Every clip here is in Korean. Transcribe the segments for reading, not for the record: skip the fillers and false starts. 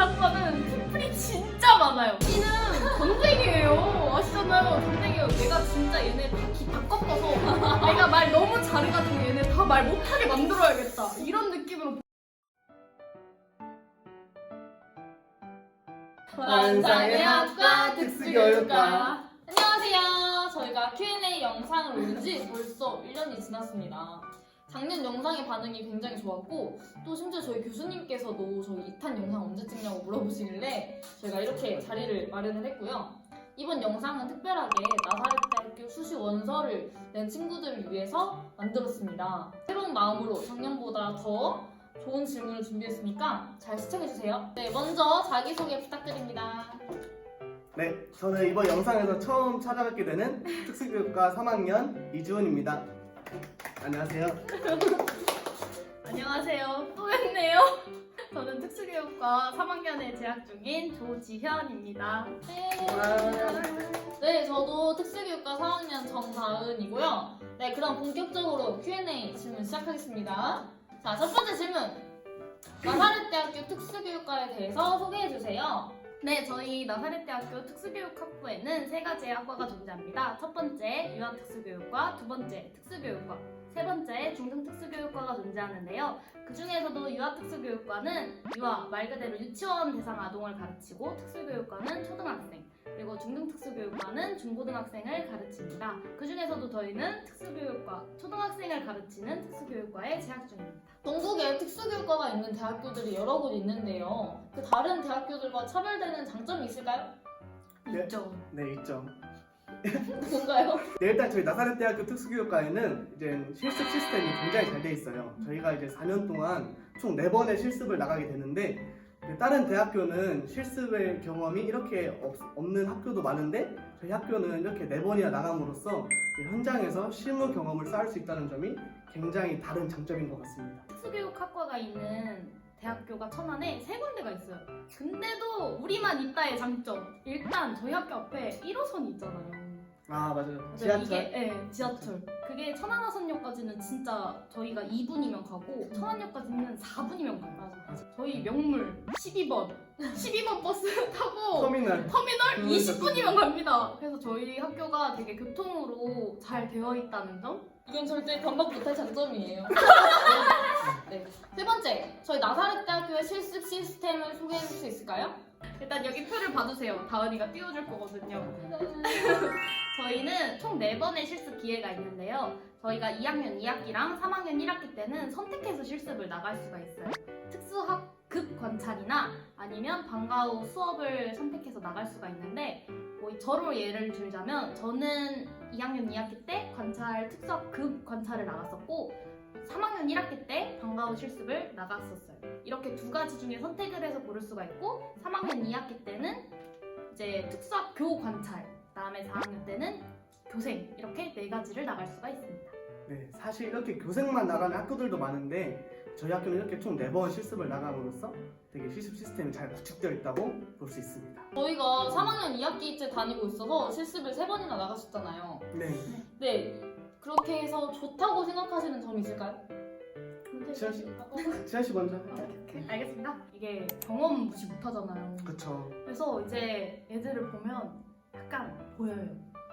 학과는 팀플이 진짜 많아요. B는 전쟁이에요. 아시잖아요. 전쟁이에요. 내가 진짜 얘네 다 꺾어서 내가 말 너무 잘해가지고 얘네 다 말 못하게 만들어야겠다. 이런 느낌으로. 환상의 학과 특수교육과. 안녕하세요. 저희가 Q&A 영상을 올린 지 벌써 1년이 지났습니다. 작년 영상의 반응이 굉장히 좋았고 또 심지어 저희 교수님께서도 저희 2탄 영상 언제 찍냐고 물어보시길래 저희가 이렇게 자리를 마련을 했고요. 이번 영상은 특별하게 나사렛대학교 수시 원서를 낸 친구들을 위해서 만들었습니다. 새로운 마음으로 작년보다 더 좋은 질문을 준비했으니까 잘 시청해주세요. 네, 먼저 자기소개 부탁드립니다. 네, 저는 이번 영상에서 처음 찾아뵙게 되는 특수교육과 3학년 이주은입니다. 안녕하세요. 안녕하세요. 또 뵙네요. 저는 특수교육과 3학년에 재학 중인 조지현입니다. 네, 저도 특수교육과 4학년 정다은이고요. 네, 그럼 본격적으로 Q&A 질문 시작하겠습니다. 자, 첫 번째 질문. 나사렛대학교 특수교육과에 대해서 소개해주세요. 네, 저희 나사렛대학교 특수교육학부에는 세 가지의 학과가 존재합니다. 첫 번째 유아특수교육과, 두 번째 특수교육과, 세 번째 중등특수교육과가 존재하는데요. 그 중에서도 유아특수교육과는 유아, 말 그대로 유치원 대상 아동을 가르치고 특수교육과는 초등학생, 그리고 중등특수교육과는 중고등학생을 가르칩니다. 그 중에서도 저희는 특수교육과, 초등학생을 가르치는 특수교육과에 재학 중입니다. 전국에 특수교육과가 있는 대학교들이 여러 곳 있는데요. 그 다른 대학교들과 차별되는 장점이 있을까요? 네. 있죠. 네, 있죠. 뭔가요? 네, 일단 저희 나사렛대학교 특수교육과에는 이제 실습 시스템이 굉장히 잘 돼 있어요. 저희가 이제 4년 동안 총 4번의 실습을 나가게 되는데 다른 대학교는 실습의 경험이 이렇게 없는 학교도 많은데 저희 학교는 이렇게 4번이나 나감으로써 현장에서 실무 경험을 쌓을 수 있다는 점이 굉장히 다른 장점인 것 같습니다. 특수교육학과가 있는 대학교가 천안에 세 군데가 있어요. 근데도 우리만 있다의 장점. 일단 저희 학교 앞에 1호선이 있잖아요. 아, 맞아요. 맞아요. 지하철. 이게 지하철. 그게 천안화선역까지는 진짜 저희가 2분이면 가고 천안역까지는 4분이면 가요. 맞아. 저희 명물 12번 버스 타고 터미널. 20분이면 갑니다. 그래서 저희 학교가 되게 교통으로 잘 되어 있다는 점. 이건 절대 반박 못할 장점이에요. 네. 세 번째, 저희 나사렛대학교의 실습 시스템을 소개해 줄 수 있을까요? 일단 여기 표를 봐주세요. 다은이가 띄워줄 거거든요. 저희는 총 4번의 실습 기회가 있는데요. 저희가 2학년 2학기랑 3학년 1학기 때는 선택해서 실습을 나갈 수가 있어요. 특수학급 관찰이나 아니면 방과 후 수업을 선택해서 나갈 수가 있는데 저로 예를 들자면 저는 2학년 2학기 때 특수학급 관찰을 나갔었고 3학년 1학기 때 방과 후 실습을 나갔었어요. 이렇게 두 가지 중에 선택을 해서 고를 수가 있고 3학년 2학기 때는 이제 특수학 교 관찰, 그다음에 4학년 때는 교생 이렇게 4가지를 나갈 수가 있습니다. 네, 사실 이렇게 교생만 나가는 학교들도 많은데 저희 학교는 이렇게 총 4번 실습을 나감으로써 되게 실습 시스템이 잘 구축되어 있다고 볼 수 있습니다. 저희가 3학년 2학기째 다니고 있어서 실습을 3번이나 나가셨잖아요. 네. 네. 그렇게 해서 좋다고 생각하시는 점이 있을까요? 지현 씨. 지한 씨 먼저. 알겠습니다. 이게 경험 무시 못하잖아요. 그쵸. 그래서 이제 애들을 보면 약간 보여요.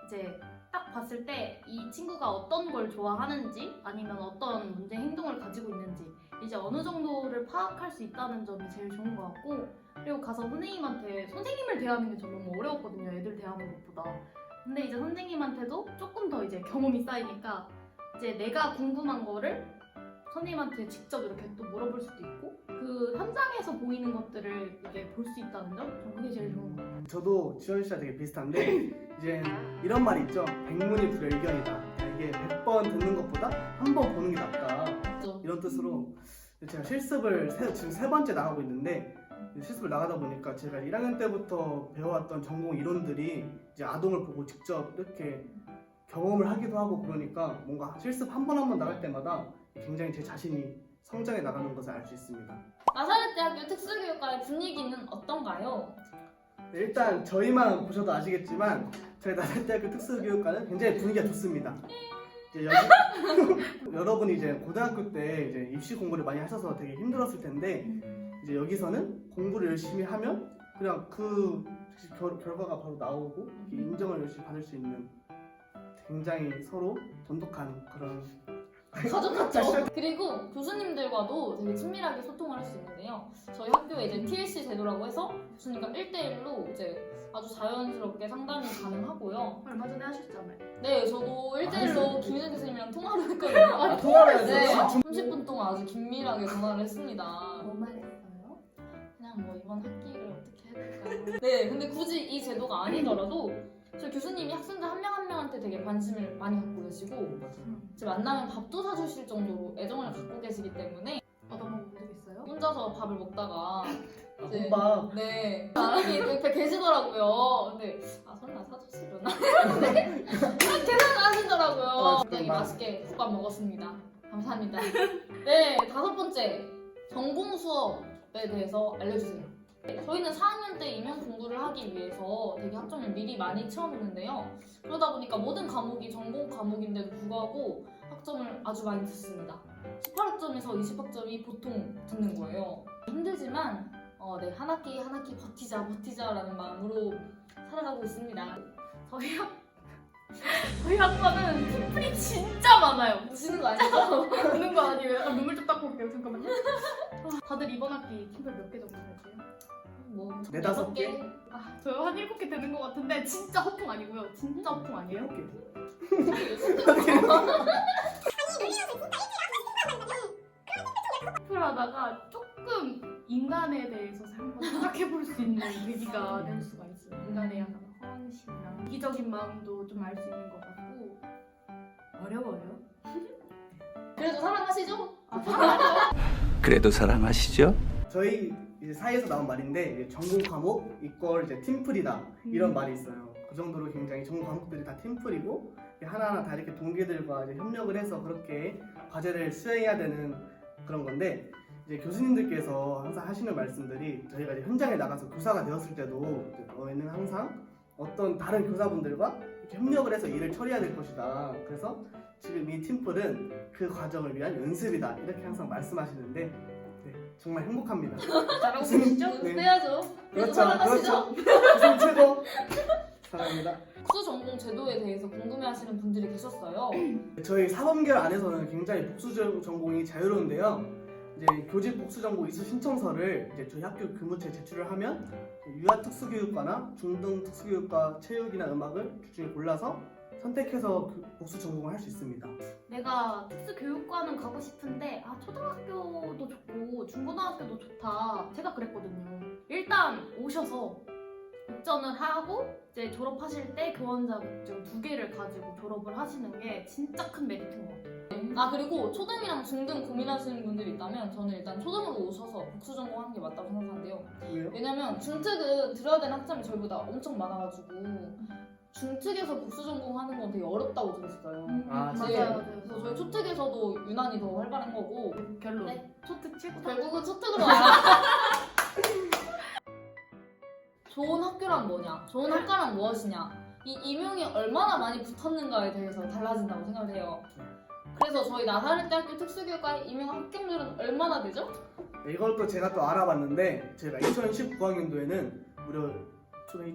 이제 딱 봤을 때 이 친구가 어떤 걸 좋아하는지 아니면 어떤 문제 행동을 가지고 있는지 이제 어느 정도를 파악할 수 있다는 점이 제일 좋은 것 같고 그리고 가서 선생님을 대하는 게 저는 너무 어려웠거든요. 애들 대하는 것보다. 근데 이제 선생님한테도 조금 더 이제 경험이 쌓이니까 이제 내가 궁금한 거를 선생님한테 직접 이렇게 또 물어볼 수도 있고 그 현장에서 보이는 것들을 이제 볼 수 있다는 점? 전 그게 제일 좋은 것 같아요. 저도 지현 씨랑 되게 비슷한데 이제 이런 말이 있죠. 백문이 불여일견이다. 이게 100번 듣는 것보다 한 번 보는 게 낫다. 맞죠? 이런 뜻으로 제가 실습을 지금 3번째 나가고 있는데 실습을 나가다 보니까 제가 1학년 때부터 배워왔던 전공 이론들이 이제 아동을 보고 직접 이렇게 경험을 하기도 하고 그러니까 뭔가 실습 한 번 한 번 나갈 때마다 굉장히 제 자신이 성장해 나가는 것을 알 수 있습니다. 나사렛대학교 특수교육과의 분위기는 어떤가요? 네, 일단 저희만 보셔도 아시겠지만 저희 나사렛대학교 특수교육과는 굉장히 분위기가 좋습니다. 이제 여러분이 이제 고등학교 때 이제 입시 공부를 많이 하셔서 되게 힘들었을 텐데 이제 여기서는 공부를 열심히 하면 그냥 그 결과가 바로 나오고 인정을 열심히 받을 수 있는 굉장히 서로 돈독한 그런 가족 같죠? 그리고 교수님들과도 되게 친밀하게 소통을 할 수 있는데요. 저희 학교에 이제 TLC 제도라고 해서 교수님과 1대1로 이제 아주 자연스럽게 상담이 가능하고요. 얼마 전에 하셨잖아요. 네, 저도 1대1로 김윤정 교수님이랑 통화를 했거든요. 통화를 네, 해서 30분 동안 아주 긴밀하게 전화를 했습니다. 뭐 말했어요? 그냥 뭐 이번 학기를 어떻게 해야 될까요? 네, 근데 굳이 이 제도가 아니더라도 저희 교수님이 학생들 한 명 한 명한테 되게 관심을 많이 갖고 계시고 이제 만나면 밥도 사주실 정도로 애정을 갖고 계시기 때문에 얻어먹은 적 있어요? 혼자서 밥을 먹다가 이제 혼밥 네 사람이 옆에 계시더라고요. 근데 설마 사주시려나? 그렇게 생각하시더라고요. 굉장히 맛있게 국밥 먹었습니다. 감사합니다. 네, 5번째 전공 수업에 대해서 알려주세요. 저희는 4학년 때 임용 공부를 하기 위해서 되게 학점을 미리 많이 채워놓는데요. 그러다 보니까 모든 과목이 전공 과목인데도 불구하고 학점을 아주 많이 듣습니다. 18학점에서 20학점이 보통 듣는 거예요. 힘들지만 네, 한 학기 한 학기 버티자라는 마음으로 살아가고 있습니다. 저희 학과는 팀플이 진짜 많아요. 우시는 거 아니죠? 웃는 거 아니에요? 약간 눈물 좀 닦고 올게요. 잠깐만요. 다들 이번 학기 팀플 몇 개 정도 되세요? 뭐 4-5개? 아, 저요 한 7개 되는 것 같은데 진짜 허풍 아니고요. 진짜 허풍 아니에요? 팀플 하다가 조금 인간에 대해서 한번 생각해 볼 수 있는 계기가 될 수가 있어요. 인간의 약간 허황심이나 이기적인 마음도 좀 알 수 있는 것 같고 어려워요. 그래도 사랑하시죠? 그래도 사랑하시죠? 저희 이제 사이에서 나온 말인데 이제 전공 과목 이걸 이제 팀플이다 이런 말이 있어요. 그 정도로 굉장히 전공 과목들이 다 팀플이고 하나하나 다 이렇게 동기들과 이제 협력을 해서 그렇게 과제를 수행해야 되는 그런 건데 이제 교수님들께서 항상 하시는 말씀들이 저희가 이제 현장에 나가서 교사가 되었을 때도 이제 너희는 항상 어떤 다른 교사분들과 이렇게 협력을 해서 일을 처리해야 될 것이다. 그래서 지금 이 팀플은 그 과정을 위한 연습이다 이렇게 항상 말씀하시는데 네, 정말 행복합니다. 잘하고 계시죠? 네. 연습해야죠. 그래도 그렇죠, 사랑하시죠? 교수님 최고 사랑합니다. 복수 전공 제도에 대해서 궁금해하시는 분들이 계셨어요. 저희 사범계열 안에서는 굉장히 복수 전공이 자유로운데요. 이제 교직 복수 전공 이수 신청서를 이제 저희 학교 교무처에 제출을 하면 유아 특수교육과나 중등 특수교육과 체육이나 음악을 둘 중에 골라서 선택해서 복수 전공을 할 수 있습니다. 내가 특수교육과는 가고 싶은데 초등학교도 좋고 중고등학교도 좋다. 제가 그랬거든요. 일단 오셔서 입전을 하고 이제 졸업하실 때 교원 자격증 2개를 가지고 졸업을 하시는 게 진짜 큰 메리트인 것 같아요. 그리고 초등이랑 중등 고민하시는 분들이 있다면 저는 일단 초등으로 오셔서 복수 전공하는 게 맞다고 생각하는데요. 왜요? 왜냐면 중특은 들어야 되는 학점이 저희보다 엄청 많아가지고 중특에서 복수 전공하는 건 되게 어렵다고 들었어요. 아, 네. 맞아요. 그래서 저희 초특에서도 유난히 더 활발한 거고 결론. 네. 초특 최고. 결국은 초특으로 와라. 좋은 학교란 뭐냐? 좋은 학과란 무엇이냐? 이 임용이 얼마나 많이 붙었는가에 대해서 달라진다고 생각을 해요. 그래서 저희 나사렛대학교 특수교육과 임용 합격률은 얼마나 되죠? 네, 이걸 또 제가 또 알아봤는데 제가 2019학년도에는 무려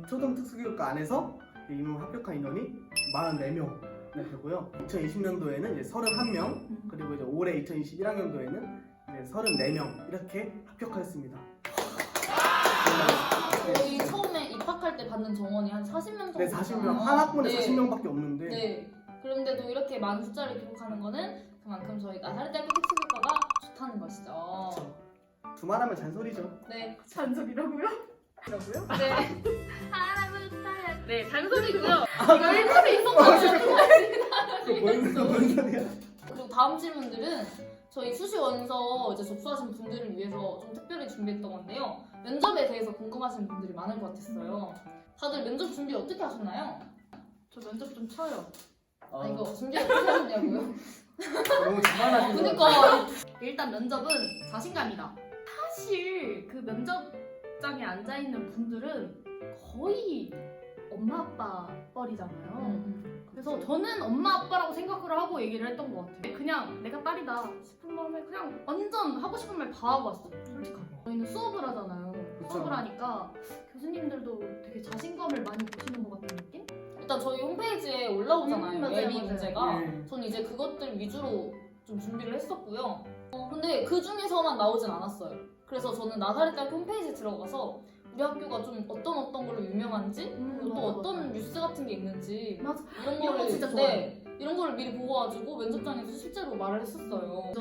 초등 특수교육과 안에서 임용 합격한 인원이 44명 되고요. 2020년도에는 이제 31명, 그리고 이제 올해 2021학년도에는 이제 34명 이렇게 합격하였습니다. 저희 처음에 입학할 때 받는 정원이 한 40명 정도. 네, 40명. 한 학번에 네. 40명밖에 없는데 네. 그런데도 이렇게 많은 숫자를 기록하는 거는 그만큼 저희 나사렛대학교 특수교육과가 좋다는 것이죠. 두말하면 잔소리죠. 네. 잔소리라고요? 라고요? 네. 네, 잔소리고요. 이거 일본에 있었거든요. 뭔 소리야? 그리고 다음 질문들은 저희 수시 원서 이제 접수하신 분들을 위해서 좀 특별히 준비했던 건데요. 면접에 대해서 궁금하신 분들이 많을 것 같았어요. 다들 면접 준비 어떻게 하셨나요? 저 면접 좀 쳐요. 이거 준비 어떻게 하셨냐고요? 너무 자만하신 것 같아요. 그러니까 일단 면접은 자신감이다. 사실 그 면접장에 앉아 있는 분들은 거의 엄마 아빠 뻘이잖아요. 그래서 저는 엄마 아빠라고 생각을 하고 얘기를 했던 것 같아요. 그냥 내가 딸이다 싶은 마음에 그냥 완전 하고 싶은 말 다 하고 왔어요. 솔직하게. 저희는 수업을 하잖아요. 그쵸. 수업을 하니까 교수님들도 되게 자신감을 많이 보시는 것 같은 느낌? 일단 저희 홈페이지에 올라오잖아요. 맞아요, 예비 맞아요. 문제가. 네. 저는 이제 그것들 위주로 좀 준비를 했었고요. 근데 그 중에서만 나오진 않았어요. 그래서 저는 나사렛대학교 홈페이지에 들어가서 우리 학교가 좀 어떤 걸로 유명한지 그리고 또 맞아, 어떤 맞아. 뉴스 같은 게 있는지 맞아. 이런 이런 거 거를 진짜 이런 거를 미리 보고 가지고 면접장에서 실제로 말을 했었어요.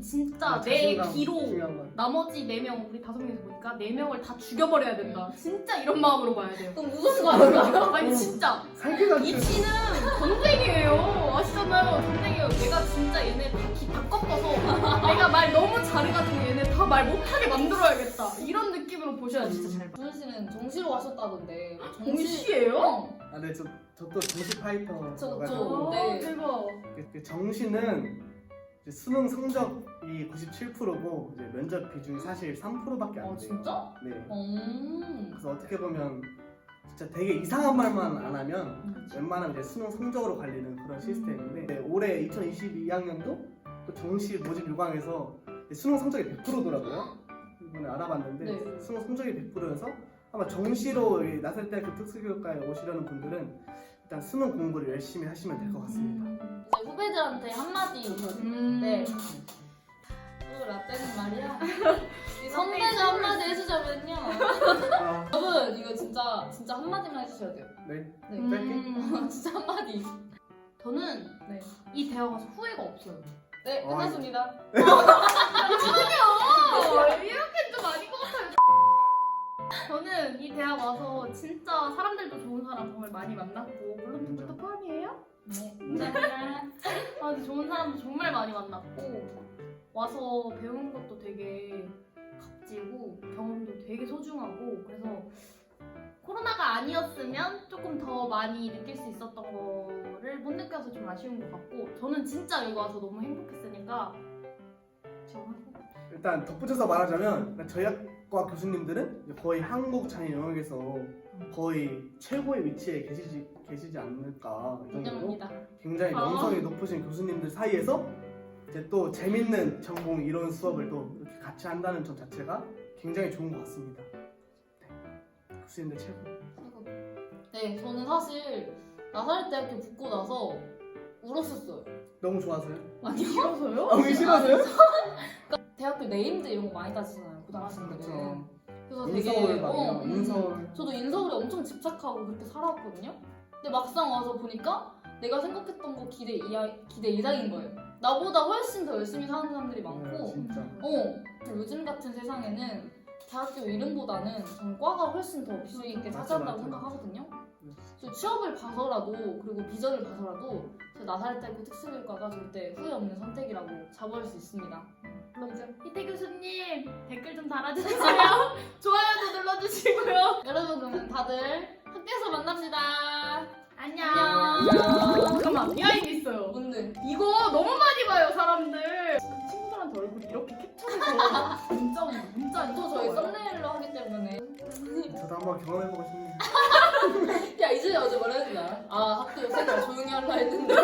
진짜 내 자신감 기로 중요한 건. 나머지 4명, 우리 5명이서 보니까 4명을 다 죽여버려야 된다. 진짜 이런 마음으로 봐야 돼요. 그럼 무슨 거 아닌가요? 아니 진짜 살기가 이 피는 전쟁이에요. 아시잖아요. 전쟁이에요. 내가 진짜 얘네 다 꺾어서 내가 말 너무 잘해가지고 얘네 다 말 못하게 만들어야겠다. 이런 느낌으로 보셔야 진짜 잘 봐. 주은 씨는 정시로 가셨다던데. 정시예요? 아, 네, 저또 정시 파이터여가지고 저- 네. 대박. 정시는 이제 수능 성적이 97%고 이제 면접 비중이 사실 3%밖에 안 돼요. 진짜? 네. 음. 그래서 어떻게 보면 진짜 되게 이상한 말만 안 하면 웬만하면 이제 수능 성적으로 갈리는 그런 시스템인데 네, 올해 2022학년도 또 정시 모집 요강에서 수능 성적이 100%더라고요. 이번에 알아봤는데 네. 수능 성적이 100%여서 아마 정시로 이 나사렛대학교 특수교육과에 오시려는 분들은 일단 수능 공부를 열심히 하시면 될 것 같습니다. 이제 후배들한테 한마디. 네. 또 라떼는 말이야. 이 선배가 한마디 해주자면요. 아, 여러분 이거 진짜 한마디만 해주셔야 돼요. 네. 네. 짧게? 진짜 한마디. 저는 네. 이 대학 와서 후회가 없어요. 네, 끝났습니다. 이렇게 좀 아닌 것 같아요. 저는 이 대학 와서 진짜 사람들도 좋은 사람 정말 많이 만났고 물론 저부터 포함이에요? 네, 감사합니다. 아, 근데 좋은 사람도 정말 많이 만났고 와서 배운 것도 되게 값지고 경험도 되게 소중하고 그래서 코로나가 아니었으면 조금 더 많이 느낄 수 있었던 거를 못 느껴서 좀 아쉬운 것 같고 저는 진짜 여기 와서 너무 행복했으니까 지원하고 일단 덧붙여서 말하자면 저희 학과 교수님들은 이제 거의 한국 장애 영역에서 거의 최고의 위치에 계시지 않을까 이 정도로 인정합니다. 굉장히 명성이 높으신 교수님들 사이에서 이제 또 재밌는 전공 이론 수업을 또 이렇게 같이 한다는 점 자체가 굉장히 좋은 것 같습니다. 네. 교수님들 최고. 네, 저는 사실 나사렛대학교 붙고 나서 울었었어요. 너무 좋아서요? 아니요. 싫어서요? 아, 왜 싫어서요? 대학교 네임드 이런 거 많이 따지잖아요, 고등학생들은. 그렇죠. 그래서 되게 인서울 말이요. 음. 인서울. 저도 인서울에 엄청 집착하고 그렇게 살아왔거든요. 근데 막상 와서 보니까 내가 생각했던 거 기대 이상인 거예요. 나보다 훨씬 더 열심히 사는 사람들이 네, 많고, 진짜. 요즘 같은 세상에는 대학교 이름보다는 저는 과가 훨씬 더 비중 있게 맞아, 차지한다고 맞아. 생각하거든요. 네. 저 취업을 봐서라도 그리고 비전을 봐서라도 저 나사렛대학교 특수교육과가 절대 후회 없는 선택이라고 자부할 수 있습니다. 물론이죠. 이태 교수님 댓글 좀 달아주시고요. 좋아요도 눌러주시고요. 여러분 그러면 다들 학교에서 만납시다. 안녕. 안녕. 잠깐만 비하인드 있어요. 뭔데? 이거 너무 많이 봐요 사람들. 친구들한테 얼굴 이렇게 캡처해서 문자 또 저희 썸네일로 하기 때문에 저도 한번 경험해보고 싶네요. 야 이제 어제 말했나? 아 학교 생활 조용히 하려 했는데